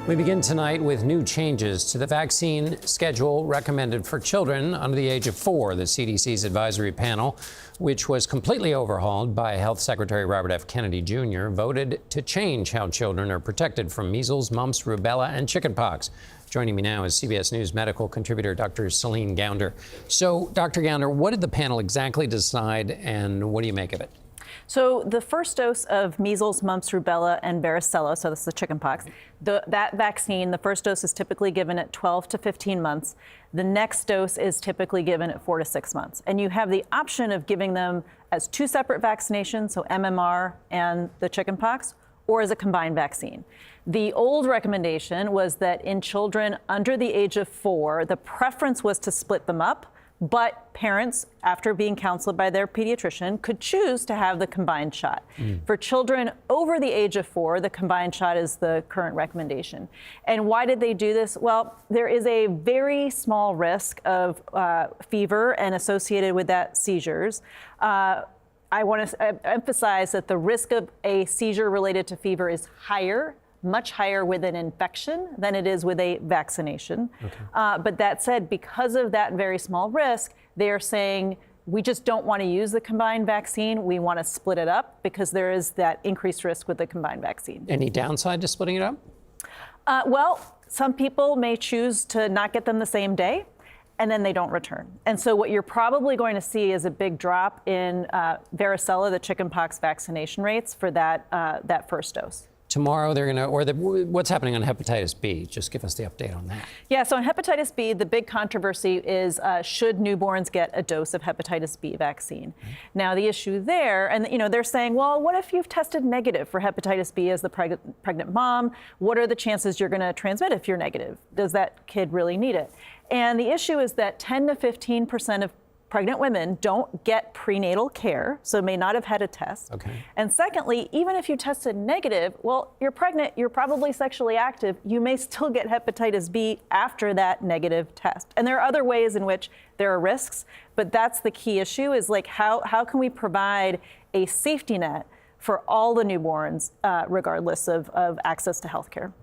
We begin tonight with new changes to the vaccine schedule recommended for children under the age of 4. The CDC's advisory panel, which was completely overhauled by Health Secretary Robert F. Kennedy Jr., voted to change how children are protected from measles, mumps, rubella, and chickenpox. Joining me now is CBS News medical contributor Dr. Celine Gounder. So, Dr. Gounder, what did the panel exactly decide, and what do you make of it? So the first dose of measles, mumps, rubella, and varicella, so this is the chickenpox, that vaccine, the first dose is typically given at 12 to 15 months. The next dose is typically given at 4 to 6 months. And you have the option of giving them as 2 separate vaccinations, so MMR and the chickenpox, or as a combined vaccine. The old recommendation was that in children under the age of 4, the preference was to split them up. But parents, after being counseled by their pediatrician, could choose to have the combined shot. For children over the age of 4, the combined shot is the current recommendation. And why did they do this? Well, there is a very small risk of fever and associated with that seizures. I want to emphasize that the risk of a seizure related to fever is higher, much higher with an infection than it is with a vaccination. Okay. But that said, because of that very small risk, they are saying we just don't want to use the combined vaccine. We want to split it up because there is that increased risk with the combined vaccine. Any downside to splitting it up? Well, some people may choose to not get them the same day, and then they don't return. And so what you're probably going to see is a big drop in varicella, the chickenpox vaccination rates for that first dose. Tomorrow they're going to, what's happening on hepatitis B? Just give us the update on that. Yeah, so on hepatitis B, the big controversy is should newborns get a dose of hepatitis B vaccine? Now, the issue there, and they're saying, well, what if you've tested negative for hepatitis B as the pregnant mom? What are the chances you're going to transmit if you're negative? Does that kid really need it? And the issue is that 10 to 15% of pregnant women don't get prenatal care, so may not have had a test. Okay. And secondly, even if you tested negative, well, you're pregnant, you're probably sexually active, you may still get hepatitis B after that negative test. And there are other ways in which there are risks, but that's the key issue is like how can we provide a safety net for all the newborns, regardless of access to health care?